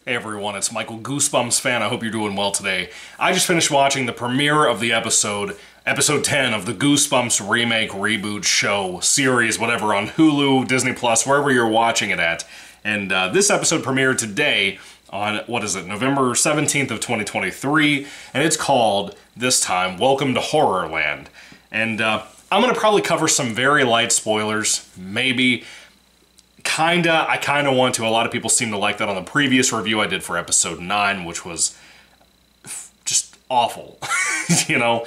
Hey everyone, it's Michael, GoosebumpsFan. I hope you're doing well today. I just finished watching the premiere of the episode 10 of the Goosebumps remake, reboot, show, series, whatever, on Hulu, Disney Plus, wherever you're watching it at. And this episode premiered today on, November 17th of 2023, and it's called, this time, Welcome to Horrorland. And I'm going to probably cover some very light spoilers, maybe. I kinda want to. A lot of people seem to like that on the previous review I did for episode 9, which was just awful, you know?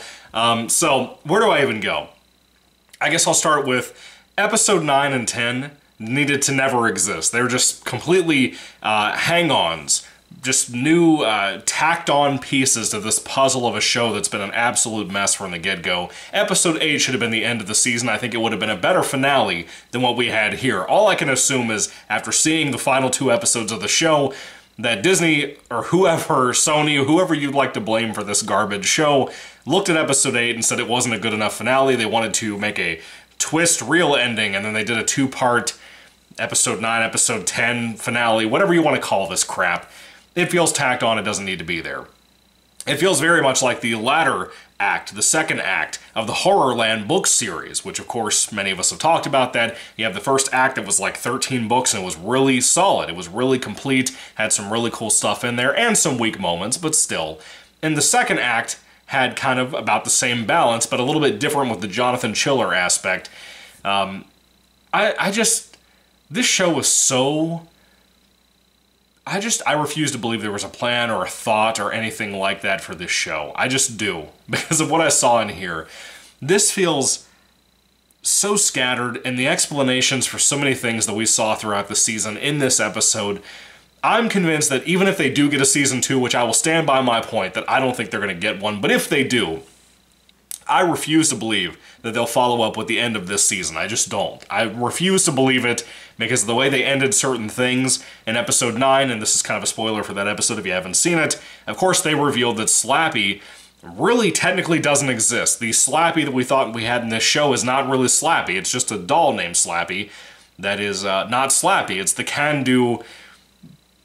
So, where do I even go? I guess I'll start with episode 9 and 10 needed to never exist. They're just completely hang-ons, just new tacked-on pieces to this puzzle of a show that's been an absolute mess from the get-go. Episode 8 should have been the end of the season. I think it would have been a better finale than what we had here. All I can assume is, after seeing the final 2 episodes of the show, that Disney, or whoever, Sony, whoever you'd like to blame for this garbage show, looked at episode 8 and said it wasn't a good enough finale. They wanted to make a twist, real ending, and then they did a 2-part episode 9, episode 10 finale, whatever you want to call this crap. It feels tacked on, it doesn't need to be there. It feels very much like the latter act, the second act of the Horrorland book series, which of course many of us have talked about that. You have the first act that was like 13 books and it was really solid. It was really complete, had some really cool stuff in there and some weak moments, but still. And the second act had kind of about the same balance, but a little bit different with the Jonathan Chiller aspect. This show was so... I refuse to believe there was a plan or a thought or anything like that for this show. I just do, because of what I saw in here. This feels so scattered, and the explanations for so many things that we saw throughout the season in this episode, I'm convinced that even if they do get a season 2, which I will stand by my point that I don't think they're going to get one, but if they do, I refuse to believe that they'll follow up with the end of this season. I just don't. I refuse to believe it because of the way they ended certain things in episode 9, and this is kind of a spoiler for that episode if you haven't seen it. Of course, they revealed that Slappy really technically doesn't exist. The Slappy that we thought we had in this show is not really Slappy. It's just a doll named Slappy that is not Slappy. It's the can-do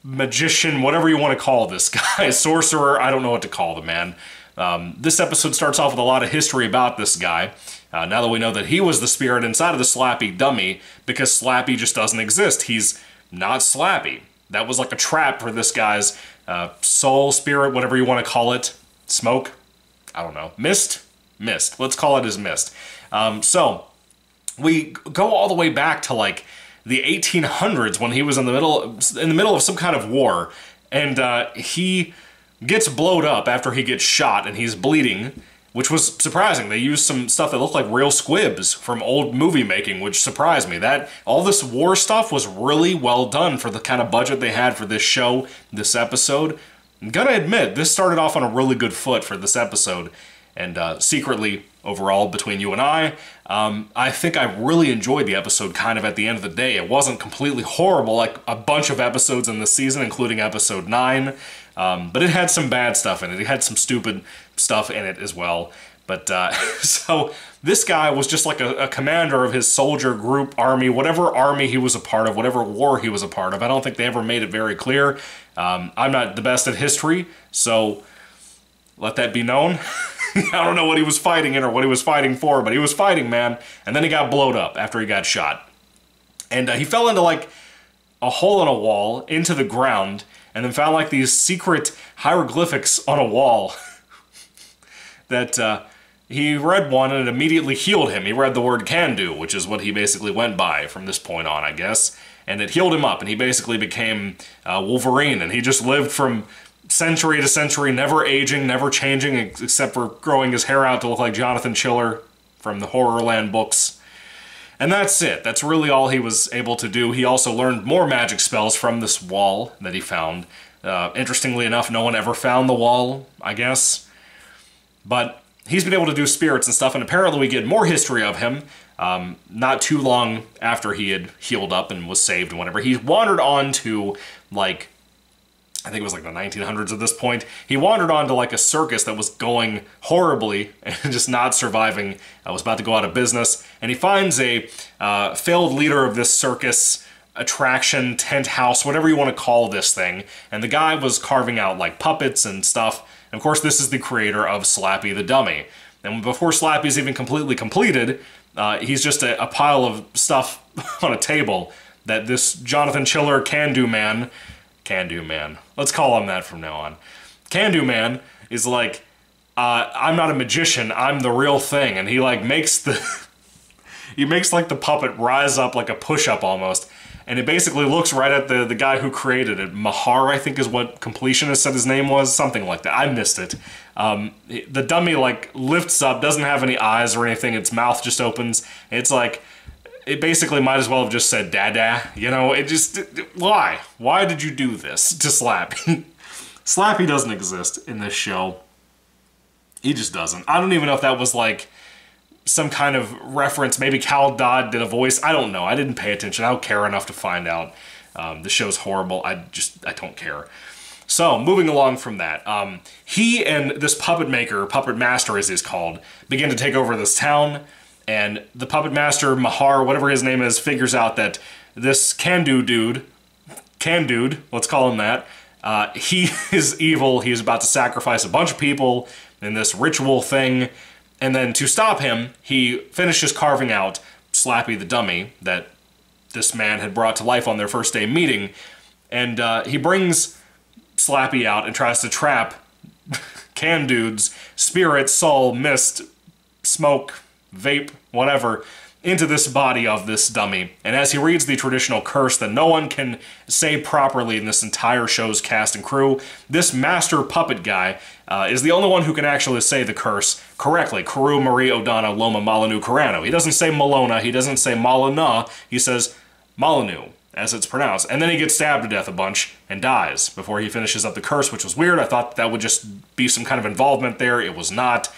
magician, whatever you want to call this guy, sorcerer, I don't know what to call the man. This episode starts off with a lot of history about this guy. Now that we know that he was the spirit inside of the Slappy dummy, because Slappy just doesn't exist. He's not Slappy. That was like a trap for this guy's soul, spirit, whatever you want to call it. Smoke? I don't know. Mist? Mist. Let's call it his mist. So, we go all the way back to like the 1800s when he was in the middle of some kind of war, and he gets blowed up after he gets shot and he's bleeding, which was surprising. They used some stuff that looked like real squibs from old movie making, which surprised me. That all this war stuff was really well done for the kind of budget they had for this show, this episode. I'm gonna admit, this started off on a really good foot for this episode, and secretly, overall, between you and I think I really enjoyed the episode kind of at the end of the day. It wasn't completely horrible like a bunch of episodes in this season, including episode 9, but it had some bad stuff in it. It had some stupid stuff in it as well. But, so, this guy was just like a commander of his soldier group, army, whatever army he was a part of, whatever war he was a part of. I don't think they ever made it very clear. I'm not the best at history, so let that be known. I don't know what he was fighting in or what he was fighting for, but he was fighting, man. And then he got blowed up after he got shot. And he fell into, like, a hole in a wall, into the ground, and then found, like, these secret hieroglyphics on a wall that he read one and it immediately healed him. He read the word can do, which is what he basically went by from this point on, I guess. And it healed him up, and he basically became Wolverine, and he just lived from century to century, never aging, never changing, except for growing his hair out to look like Jonathan Chiller from the Horrorland books. And that's it. That's really all he was able to do. He also learned more magic spells from this wall that he found. Interestingly enough, no one ever found the wall, I guess. But he's been able to do spirits and stuff, and apparently we get more history of him. Not too long after he had healed up and was saved and whatever. He wandered on to, like, I think it was like the 1900s at this point. He wandered on to like a circus that was going horribly and just not surviving. I was about to go out of business. And he finds a failed leader of this circus attraction, tent house, whatever you want to call this thing. And the guy was carving out like puppets and stuff. And of course, this is the creator of Slappy the Dummy. And before Slappy's even completely completed, he's just a pile of stuff on a table that this Jonathan Chiller Can-Do Man, let's call him that from now on. Can-Do Man is like, I'm not a magician, I'm the real thing. And he like makes the, he makes like the puppet rise up like a push-up almost. And it basically looks right at the guy who created it. Mahar, I think is what Completionist said his name was. Something like that. I missed it. The dummy, like, lifts up, doesn't have any eyes or anything. Its mouth just opens. It's like, it basically might as well have just said Dada. You know, it just... why? Why did you do this to Slappy? Slappy doesn't exist in this show. He just doesn't. I don't even know if that was, like... some kind of reference. Maybe Cal Dodd did a voice. I don't know. I didn't pay attention. I don't care enough to find out. The show's horrible. I don't care. So, moving along from that, he and this puppet maker, puppet master as he's called, begin to take over this town, and the puppet master, Mahar, whatever his name is, figures out that this Can-Do dude, let's call him that, he is evil. He's about to sacrifice a bunch of people in this ritual thing. And then to stop him, he finishes carving out Slappy the Dummy that this man had brought to life on their first day meeting. And he brings Slappy out and tries to trap Can-Dude's spirit, soul, mist, smoke, vape, whatever, into this body of this dummy. And as he reads the traditional curse that no one can say properly in this entire show's cast and crew, this master puppet guy is the only one who can actually say the curse correctly. Karu Marie Odana Loma Malanu Karano. He doesn't say Malona, he doesn't say Malana, he says Malanu, as it's pronounced. And then he gets stabbed to death a bunch and dies before he finishes up the curse, which was weird. I thought that would just be some kind of involvement there. It was not.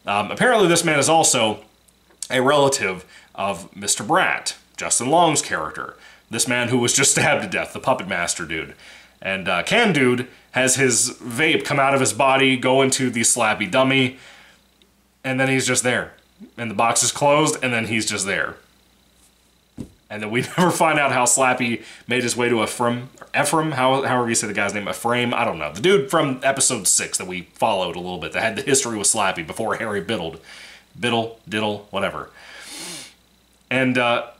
Apparently this man is also a relative of Mr. Bratt, Justin Long's character. This man who was just stabbed to death, the puppet master dude. And Can-Dude has his vape come out of his body, go into the Slappy Dummy, and then he's just there. And the box is closed, and then he's just there. And then we never find out how Slappy made his way to Ephraim, however you say the guy's name, Ephraim, I don't know. The dude from episode 6 that we followed a little bit, that had the history with Slappy before Harry Biddle, Diddle, whatever. And that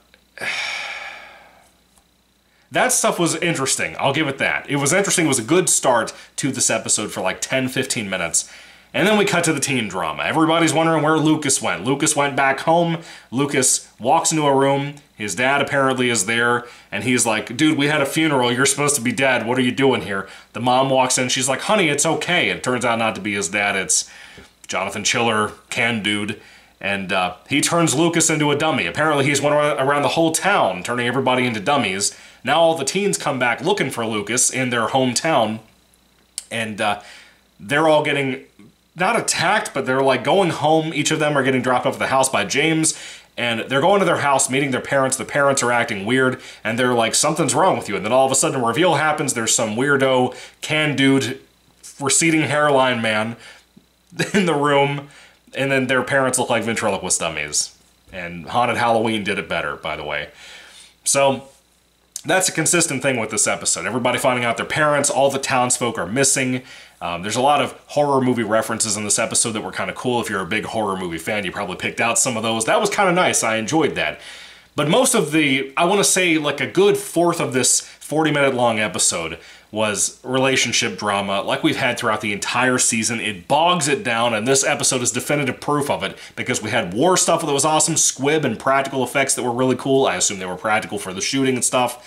stuff was interesting, I'll give it that. It was interesting, it was a good start to this episode for like 10-15 minutes. And then we cut to the teen drama. Everybody's wondering where Lucas went. Lucas went back home. Lucas walks into a room. His dad apparently is there. And he's like, dude, we had a funeral. You're supposed to be dead. What are you doing here? The mom walks in. She's like, honey, it's okay. And it turns out not to be his dad. It's Jonathan Chiller, Can-Dude. And he turns Lucas into a dummy. Apparently he's went around the whole town, turning everybody into dummies. Now all the teens come back looking for Lucas in their hometown. And they're all getting... not attacked, but they're like going home. Each of them are getting dropped off at the house by James, and they're going to their house, meeting their parents. The parents are acting weird, and they're like, something's wrong with you. And then all of a sudden a reveal happens. There's some weirdo, Can-Dude, receding hairline man in the room, and then their parents look like ventriloquist dummies. And Haunted Halloween did it better, by the way. So... that's a consistent thing with this episode. Everybody finding out their parents, all the townsfolk are missing. There's a lot of horror movie references in this episode that were kind of cool. If you're a big horror movie fan, you probably picked out some of those. That was kind of nice. I enjoyed that. But most of the, I want to say like a good fourth of this 40-minute long episode was relationship drama like we've had throughout the entire season. It bogs it down, and this episode is definitive proof of it because we had war stuff that was awesome, squib and practical effects that were really cool. I assume they were practical for the shooting and stuff.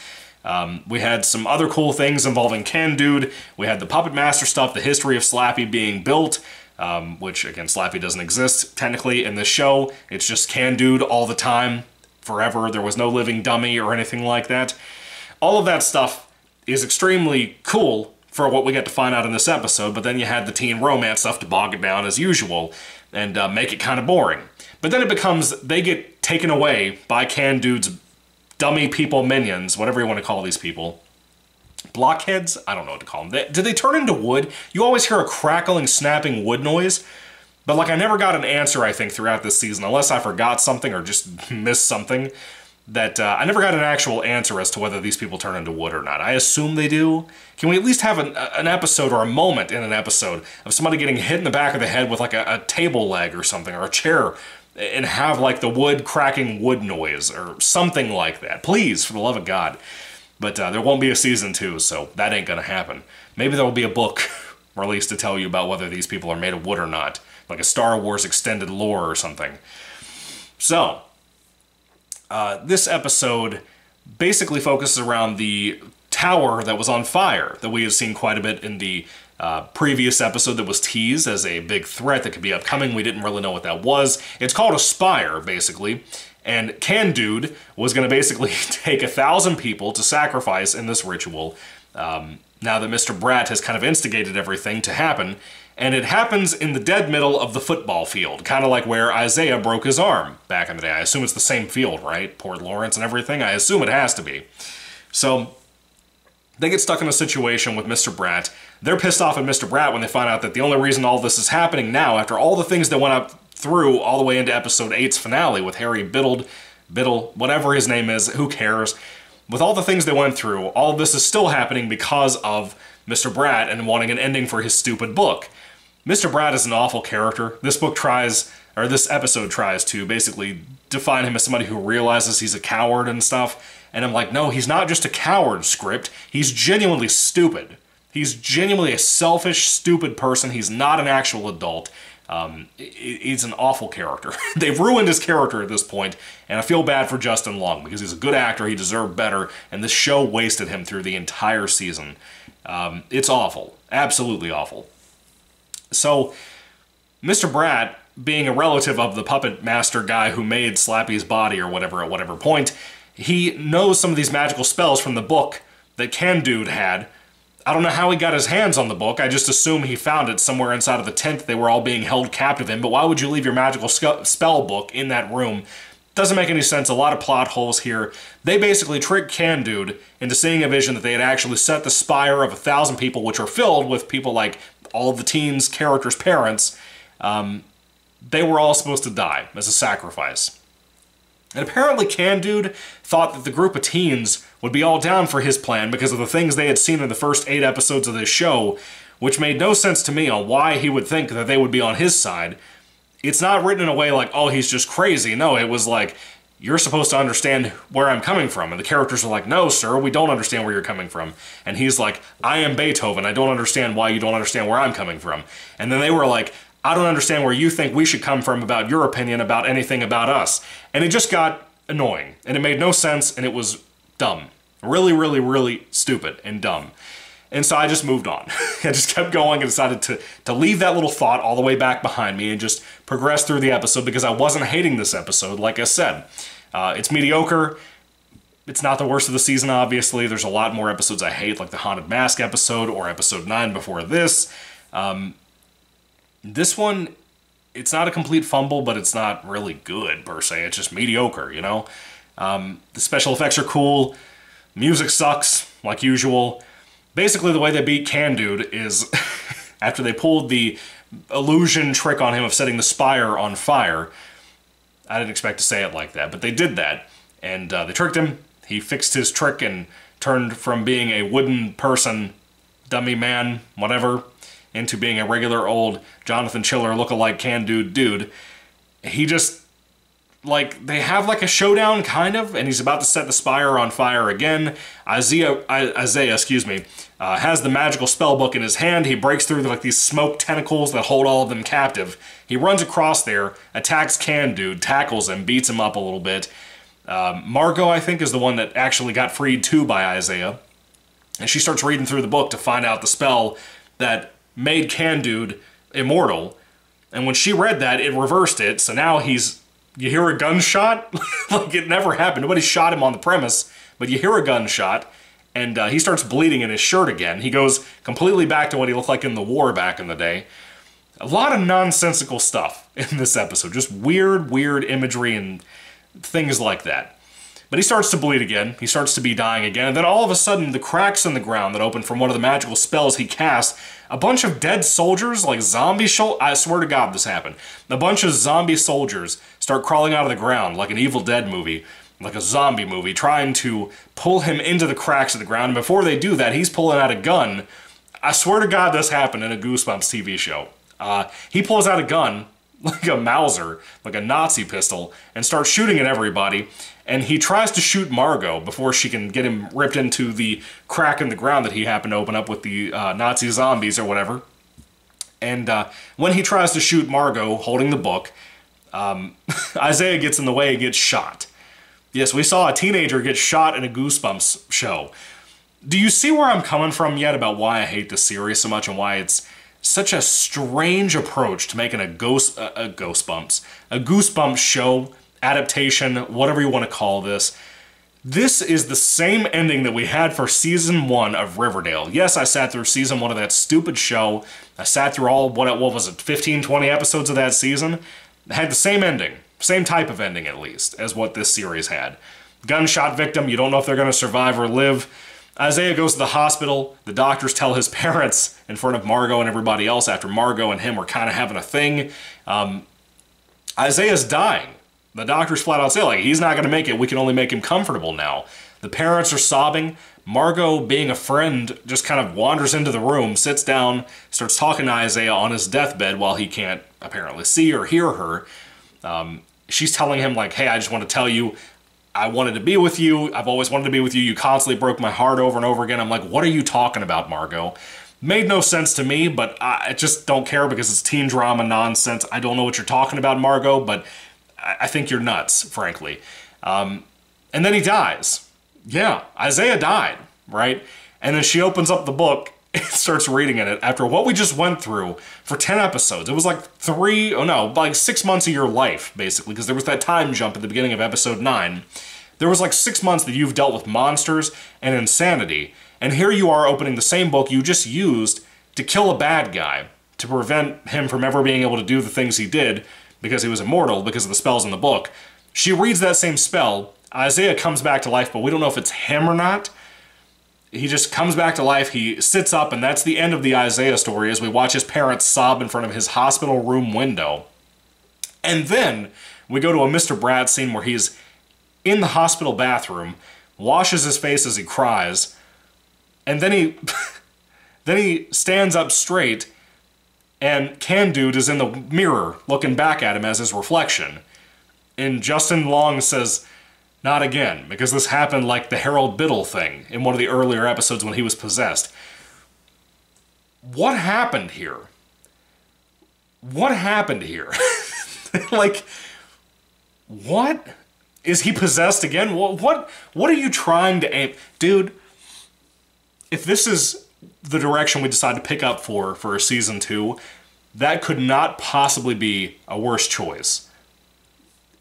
We had some other cool things involving Can-Dude. We had the Puppet Master stuff, the history of Slappy being built, which, again, Slappy doesn't exist technically in this show. It's just Can-Dude all the time, forever. There was no living dummy or anything like that. All of that stuff is extremely cool for what we get to find out in this episode, but then you had the teen romance stuff to bog it down as usual and make it kind of boring. But then it becomes, they get taken away by Can-Dude's dummy people minions, whatever you want to call these people. Blockheads? I don't know what to call them. Did they turn into wood? You always hear a crackling, snapping wood noise, but like I never got an answer, I think, throughout this season, unless I forgot something or just missed something. that I never got an actual answer as to whether these people turn into wood or not. I assume they do. Can we at least have an episode or a moment in an episode of somebody getting hit in the back of the head with like a table leg or something, or a chair, and have like the wood cracking wood noise or something like that? Please, for the love of God. But there won't be a season 2, so that ain't gonna happen. Maybe there will be a book released to tell you about whether these people are made of wood or not, like a Star Wars extended lore or something. So, this episode basically focuses around the tower that was on fire that we have seen quite a bit in the previous episode that was teased as a big threat that could be upcoming. We didn't really know what that was. It's called a spire, basically, and Can Dude was going to basically take 1,000 people to sacrifice in this ritual now that Mr. Bratt has kind of instigated everything to happen. And it happens in the dead middle of the football field, kind of like where Isaiah broke his arm back in the day. I assume it's the same field, right? Port Lawrence and everything? I assume it has to be. So they get stuck in a situation with Mr. Bratt. They're pissed off at Mr. Bratt when they find out that the only reason all this is happening now, after all the things that went up through all the way into episode 8's finale with Harry Biddle, whatever his name is, who cares? With all the things they went through, all of this is still happening because of Mr. Bratt and wanting an ending for his stupid book. Mr. Bratt is an awful character. This episode tries to basically define him as somebody who realizes he's a coward and stuff. And I'm like, no, he's not just a coward, script. He's genuinely stupid. He's genuinely a selfish, stupid person. He's not an actual adult. He's an awful character. They've ruined his character at this point, and I feel bad for Justin Long because he's a good actor. He deserved better, and this show wasted him through the entire season. It's awful. Absolutely awful. So, Mr. Bratt, being a relative of the puppet master guy who made Slappy's body or whatever at whatever point, he knows some of these magical spells from the book that Can Dude had. I don't know how he got his hands on the book. I just assume he found it somewhere inside of the tent they were all being held captive in. But why would you leave your magical spell book in that room? Doesn't make any sense. A lot of plot holes here. They basically tricked Can Dude into seeing a vision that they had actually set the spire of 1,000 people, which are filled with people like all of the teens' characters' parents. They were all supposed to die as a sacrifice. And apparently Can Dude thought that the group of teens would be all down for his plan because of the things they had seen in the first 8 episodes of this show, which made no sense to me on why he would think that they would be on his side. It's not written in a way like, oh, he's just crazy. No, it was like, you're supposed to understand where I'm coming from. And the characters are like, no, sir, we don't understand where you're coming from. And he's like, I am Beethoven. I don't understand why you don't understand where I'm coming from. And then they were like, I don't understand where you think we should come from about your opinion about anything about us. And it just got annoying. And it made no sense, and it was dumb. Really, really, really stupid and dumb. And so I just moved on. I just kept going and decided to leave that little thought all the way back behind me and just progress through the episode because I wasn't hating this episode, like I said. It's mediocre. It's not the worst of the season, obviously. There's a lot more episodes I hate, like the Haunted Mask episode or episode 9 before this. This one, it's not a complete fumble, but it's not really good, per se. It's just mediocre, you know? The special effects are cool. Music sucks, like usual. Basically, the way they beat Can Dude is after they pulled the illusion trick on him of setting the spire on fire. I didn't expect to say it like that, but they did that. And they tricked him. He fixed his trick and turned from being a wooden person, dummy man, whatever, into being a regular old Jonathan Chiller lookalike Can Dude. He just, like, they have like a showdown, kind of, and he's about to set the spire on fire again. Isaiah, has the magical spell book in his hand. He breaks through like these smoke tentacles that hold all of them captive. He runs across there, attacks Can Dude, tackles him, beats him up a little bit. Margot, I think, is the one that actually got freed too by Isaiah. And she starts reading through the book to find out the spell that made Can Dude immortal. And when she read that, it reversed it. So now you hear a gunshot? Like it never happened. Nobody shot him on the premise, but you hear a gunshot, and he starts bleeding in his shirt again. He goes completely back to what he looked like in the war back in the day. A lot of nonsensical stuff in this episode. Just weird imagery and things like that. But he starts to bleed again. He starts to be dying again. And then all of a sudden, the cracks in the ground that open from one of the magical spells he cast, a bunch of dead soldiers, like zombie I swear to God this happened. A bunch of zombie soldiers start crawling out of the ground like an Evil Dead movie. like a zombie movie, trying to pull him into the cracks of the ground. And before they do that, he's pulling out a gun. I swear to God this happened in a Goosebumps TV show. He pulls out a gun, like a Mauser, like a Nazi pistol, and starts shooting at everybody. And he tries to shoot Margot before she can get him ripped into the crack in the ground that he happened to open up with the Nazi zombies or whatever. And when he tries to shoot Margot holding the book, Isaiah gets in the way and gets shot. Yes, we saw a teenager get shot in a Goosebumps show. Do you see where I'm coming from yet about why I hate this series so much and why it's such a strange approach to making a Goosebumps show, adaptation, whatever you want to call this? This is the same ending that we had for Season 1 of Riverdale. Yes, I sat through Season 1 of that stupid show. I sat through all, what was it, 15, 20 episodes of that season. It had the same ending, same type of ending at least, as what this series had. Gunshot victim, you don't know if they're going to survive or live. Isaiah goes to the hospital. The doctors tell his parents in front of Margot and everybody else after Margot and him were kind of having a thing. Isaiah's dying. The doctors flat out say, like, he's not going to make it. We can only make him comfortable now. The parents are sobbing. Margot, being a friend, just kind of wanders into the room, sits down, starts talking to Isaiah on his deathbed while he can't apparently see or hear her. She's telling him, like, hey, I just want to tell you, I wanted to be with you. I've always wanted to be with you. You constantly broke my heart over and over again. I'm like, what are you talking about, Margot? Made no sense to me, but I just don't care because it's teen drama nonsense. I don't know what you're talking about, Margot, but I think you're nuts, frankly. And then he dies. Yeah, Isaiah died, right? And then she opens up the book and starts reading in it after what we just went through for 10 episodes. It was like 6 months of your life, basically, because there was that time jump at the beginning of episode 9. There was like 6 months that you've dealt with monsters and insanity, and here you are opening the same book you just used to kill a bad guy, to prevent him from ever being able to do the things he did, because he was immortal, because of the spells in the book. She reads that same spell, Isaiah comes back to life, but we don't know if it's him or not. He just comes back to life, he sits up, and that's the end of the Isaiah story as we watch his parents sob in front of his hospital room window. And then we go to a Mr. Brad scene where he's in the hospital bathroom, washes his face as he cries, and then he stands up straight, and Can-Dude is in the mirror looking back at him as his reflection. And Justin Long says, not again, because this happened like the Harold Biddle thing in one of the earlier episodes when he was possessed. What happened here? What happened here? Like, what? Is he possessed again? What are you trying to aim? Dude, if this is the direction we decide to pick up for a season 2, that could not possibly be a worse choice.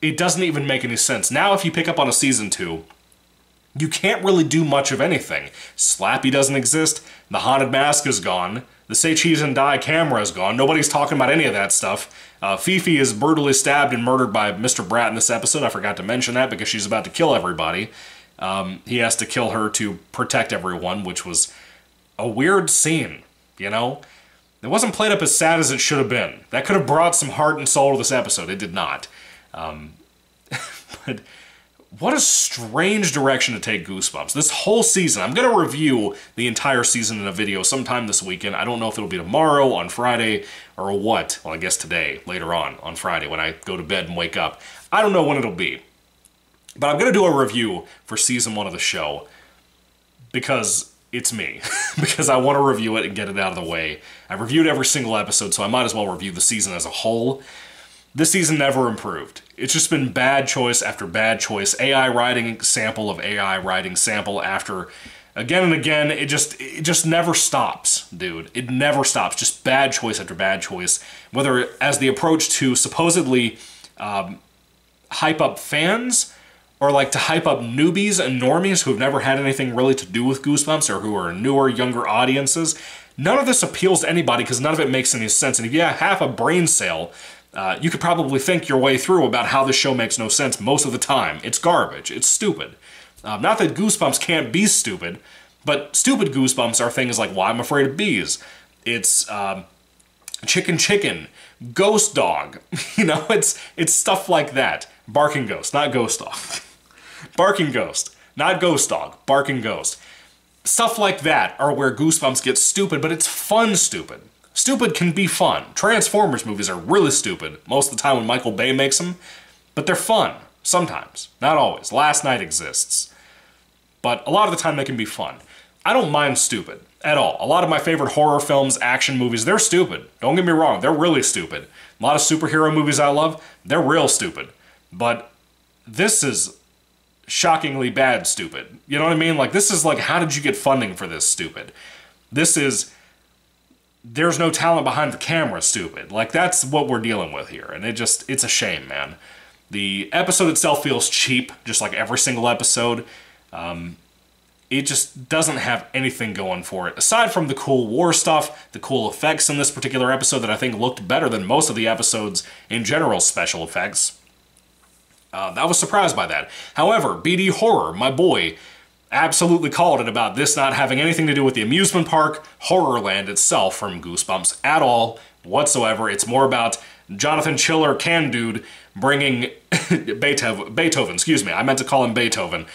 It doesn't even make any sense. Now if you pick up on a season 2, you can't really do much of anything. Slappy doesn't exist, the haunted mask is gone, the Say Cheese and Die camera is gone, nobody's talking about any of that stuff. Fifi is brutally stabbed and murdered by Mr. Brat in this episode. I forgot to mention that because she's about to kill everybody. He has to kill her to protect everyone, which was a weird scene, you know? It wasn't played up as sad as it should have been. That could have brought some heart and soul to this episode. It did not. But what a strange direction to take Goosebumps. This whole season, I'm going to review the entire season in a video sometime this weekend. I don't know if it'll be tomorrow, on Friday, or what. Well, I guess today, later on Friday, when I go to bed and wake up. I don't know when it'll be. But I'm going to do a review for season 1 of the show because it's me. Because I want to review it and get it out of the way. I've reviewed every single episode, so I might as well review the season as a whole. This season never improved. It's just been bad choice after bad choice. AI writing sample of AI writing sample after again and again. It just never stops, dude. It never stops. Just bad choice after bad choice. Whether as the approach to supposedly hype up fans or like to hype up newbies and normies who've never had anything really to do with Goosebumps or who are newer, younger audiences. None of this appeals to anybody because none of it makes any sense. And if you have half a brain cell, you could probably think your way through about how this show makes no sense most of the time. It's garbage. It's stupid. Not that Goosebumps can't be stupid, but stupid Goosebumps are things like Why I'm Afraid of Bees. It's Chicken, Ghost Dog. You know, it's stuff like that. Barking Ghost, not Ghost Dog. Barking Ghost. Not Ghost Dog. Barking Ghost. Stuff like that are where Goosebumps gets stupid, but it's fun stupid. Stupid can be fun. Transformers movies are really stupid, most of the time when Michael Bay makes them, but they're fun. Sometimes. Not always. Last Night exists. But a lot of the time they can be fun. I don't mind stupid at all. A lot of my favorite horror films, action movies, they're stupid. Don't get me wrong, they're really stupid. A lot of superhero movies I love, they're real stupid. But this is shockingly bad stupid. You know what I mean? Like, this is like, how did you get funding for this stupid? This is, there's no talent behind the camera stupid. Like, that's what we're dealing with here. And it's a shame, man. The episode itself feels cheap, just like every single episode. It just doesn't have anything going for it. Aside from the cool war stuff, the cool effects in this particular episode that I think looked better than most of the episodes in general special effects. I was surprised by that. However, BD Horror, my boy, absolutely called it about this not having anything to do with the amusement park, Horrorland itself from Goosebumps at all, whatsoever. It's more about Jonathan Chiller Can Dude bringing Beethoven, excuse me, I meant to call him Beethoven.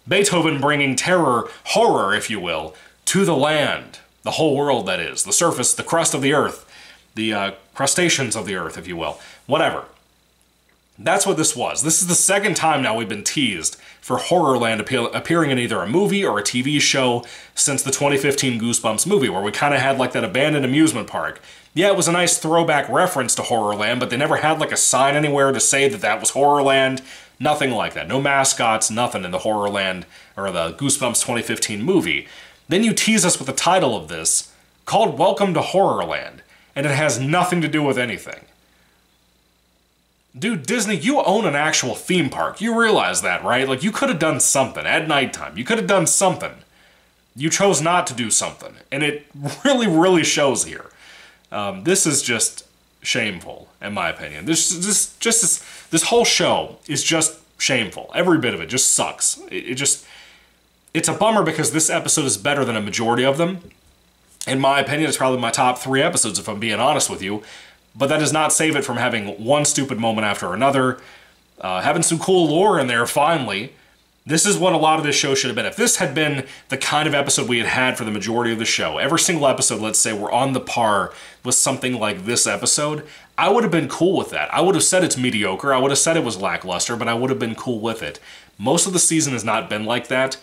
Beethoven bringing terror, horror, if you will, to the land. The whole world, that is. The surface, the crust of the earth. The crustaceans of the earth, if you will. Whatever. That's what this was. This is the second time now we've been teased for Horrorland appearing in either a movie or a TV show since the 2015 Goosebumps movie, where we kind of had like that abandoned amusement park. Yeah, it was a nice throwback reference to Horrorland, but they never had like a sign anywhere to say that that was Horrorland. Nothing like that. No mascots, nothing in the Horrorland or the Goosebumps 2015 movie. Then you tease us with the title of this called Welcome to Horrorland, and it has nothing to do with anything. Dude, Disney, you own an actual theme park. You realize that, right? Like, you could have done something at nighttime. You could have done something. You chose not to do something, and it really, really shows here. This is just shameful, in my opinion. This whole show is just shameful. Every bit of it just sucks. It's a bummer because this episode is better than a majority of them. In my opinion, it's probably my top 3 episodes, if I'm being honest with you. But that does not save it from having one stupid moment after another. Having some cool lore in there, finally. This is what a lot of this show should have been. If this had been the kind of episode we had had for the majority of the show, every single episode, let's say, we're on the par with something like this episode, I would have been cool with that. I would have said it's mediocre, I would have said it was lackluster, but I would have been cool with it. Most of the season has not been like that,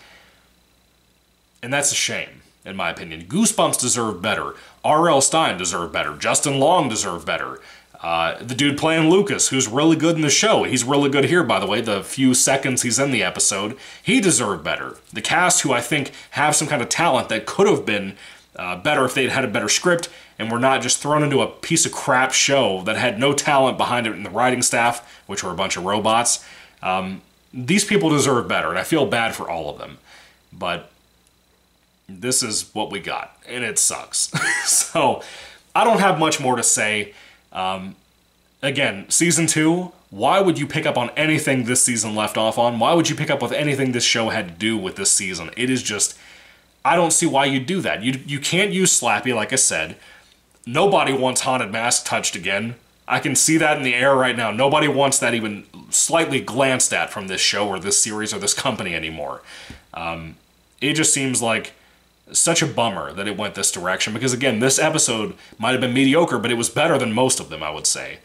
and that's a shame, in my opinion. Goosebumps deserve better. R.L. Stine deserved better. Justin Long deserved better. The dude playing Lucas, who's really good in the show. He's really good here, by the way, the few seconds he's in the episode. He deserved better. The cast, who I think have some kind of talent that could have been better if they'd had a better script and were not just thrown into a piece of crap show that had no talent behind it in the writing staff, which were a bunch of robots. These people deserve better, and I feel bad for all of them. But this is what we got, and it sucks. So, I don't have much more to say. Again, Season 2, why would you pick up on anything this season left off on? Why would you pick up with anything this show had to do with this season? It is just, I don't see why you'd do that. You can't use Slappy, like I said. Nobody wants Haunted Mask touched again. I can see that in the air right now. Nobody wants that even slightly glanced at from this show or this series or this company anymore. It just seems like such a bummer that it went this direction, because again, this episode might have been mediocre, but it was better than most of them, I would say.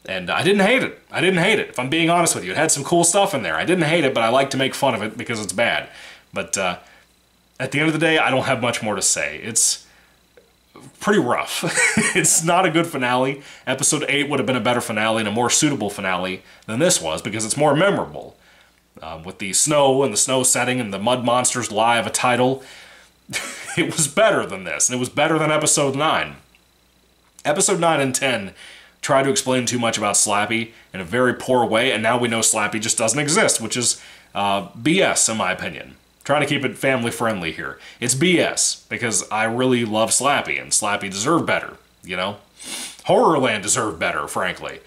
And I didn't hate it. I didn't hate it, if I'm being honest with you. It had some cool stuff in there. I didn't hate it, but I like to make fun of it because it's bad. But at the end of the day, I don't have much more to say. It's pretty rough. It's not a good finale. Episode 8 would have been a better finale and a more suitable finale than this was, because it's more memorable. With the snow and the snow setting and the Mud Monsters lie of a title, it was better than this, and it was better than Episode 9. Episode 9 and 10 tried to explain too much about Slappy in a very poor way, and now we know Slappy just doesn't exist, which is BS in my opinion. Trying to keep it family friendly here. It's BS, because I really love Slappy, and Slappy deserved better, you know? Horrorland deserved better, frankly.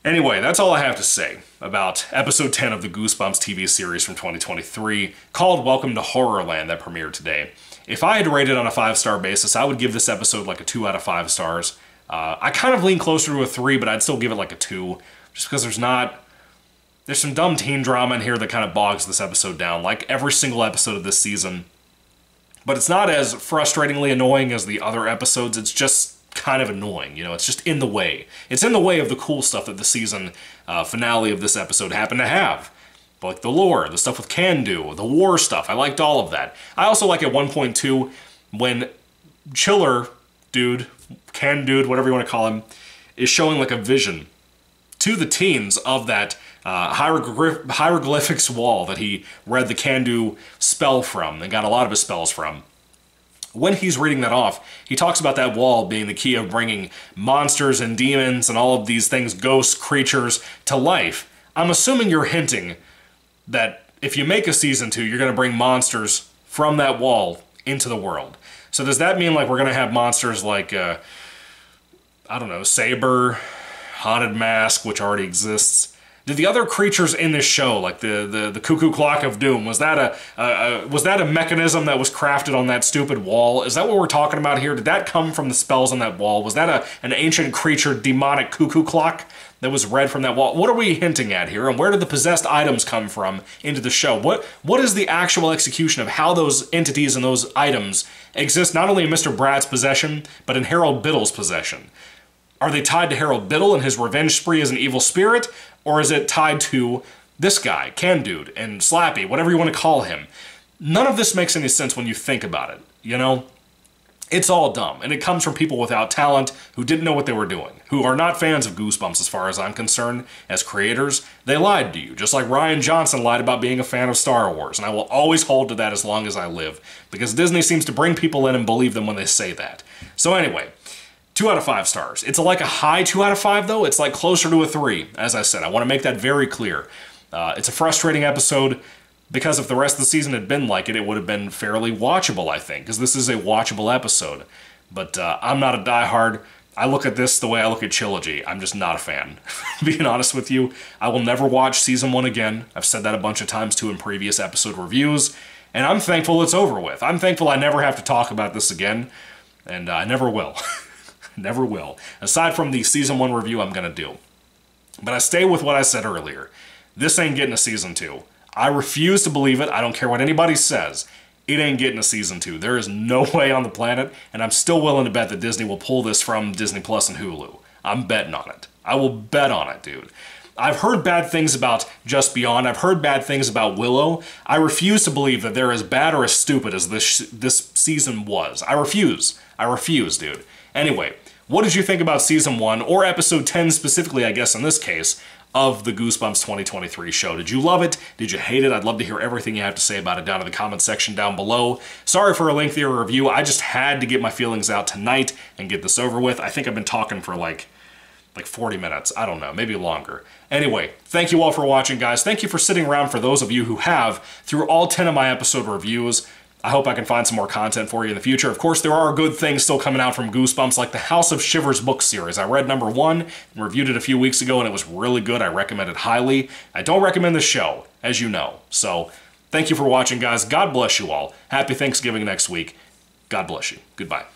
Anyway, that's all I have to say about Episode 10 of the Goosebumps TV series from 2023, called Welcome to Horrorland, that premiered today. If I had to rate it on a 5-star basis, I would give this episode like a 2 out of 5 stars. I kind of lean closer to a 3, but I'd still give it like a 2, just because there's not There's some dumb teen drama in here that kind of bogs this episode down, like every single episode of this season. But it's not as frustratingly annoying as the other episodes. It's just kind of annoying, you know, it's just in the way. It's in the way of the cool stuff that the season finale of this episode happened to have. Like the lore, the stuff with Can-Do, the war stuff. I liked all of that. I also like at one point, too, when Chiller Dude, Can-Dude, whatever you want to call him, is showing like a vision to the teens of that hieroglyphics wall that he read the Can-Do spell from and got a lot of his spells from. When he's reading that off, he talks about that wall being the key of bringing monsters and demons and all of these things, ghosts, creatures, to life. I'm assuming you're hinting that if you make a season 2, you're going to bring monsters from that wall into the world. So does that mean like we're going to have monsters like, I don't know, Saber, Haunted Mask, which already exists? Did the other creatures in this show, like the Cuckoo Clock of Doom, was that a mechanism that was crafted on that stupid wall? Is that what we're talking about here? Did that come from the spells on that wall? Was that an ancient creature, demonic cuckoo clock that was read from that wall? What are we hinting at here? And where did the possessed items come from into the show? What is the actual execution of how those entities and those items exist not only in Mr. Brad's possession, but in Harold Biddle's possession? Are they tied to Harold Biddle and his revenge spree as an evil spirit? Or is it tied to this guy, Can-Dude, and Slappy, whatever you want to call him? None of this makes any sense when you think about it, you know? It's all dumb, and it comes from people without talent who didn't know what they were doing, who are not fans of Goosebumps as far as I'm concerned. As creators, they lied to you, just like Rian Johnson lied about being a fan of Star Wars, and I will always hold to that as long as I live, because Disney seems to bring people in and believe them when they say that. So anyway, 2 out of 5 stars. It's like a high 2 out of 5, though. It's like closer to a 3, as I said. I want to make that very clear. It's a frustrating episode, because if the rest of the season had been like it, it would have been fairly watchable, I think, because this is a watchable episode. But I'm not a diehard. I look at this the way I look at Trilogy. I'm just not a fan. Being honest with you, I will never watch Season 1 again. I've said that a bunch of times, too, in previous episode reviews, and I'm thankful it's over with. I'm thankful I never have to talk about this again, and I never will. Never will. Aside from the Season 1 review I'm going to do. But I stay with what I said earlier. This ain't getting a Season 2. I refuse to believe it. I don't care what anybody says. It ain't getting a Season 2. There is no way on the planet, and I'm still willing to bet that Disney will pull this from Disney Plus and Hulu. I'm betting on it. I will bet on it, dude. I've heard bad things about Just Beyond. I've heard bad things about Willow. I refuse to believe that they're as bad or as stupid as this season was. I refuse. I refuse, dude. Anyway, what did you think about Season 1, or Episode 10 specifically, I guess in this case, of the Goosebumps 2023 show? Did you love it? Did you hate it? I'd love to hear everything you have to say about it down in the comments section down below. Sorry for a lengthier review. I just had to get my feelings out tonight and get this over with. I think I've been talking for like 40 minutes. I don't know, maybe longer. Anyway, thank you all for watching, guys. Thank you for sitting around, for those of you who have, through all 10 of my episode reviews. I hope I can find some more content for you in the future. Of course, there are good things still coming out from Goosebumps, like the House of Shivers book series. I read number 1 and reviewed it a few weeks ago, and it was really good. I recommend it highly. I don't recommend the show, as you know. So, thank you for watching, guys. God bless you all. Happy Thanksgiving next week. God bless you. Goodbye.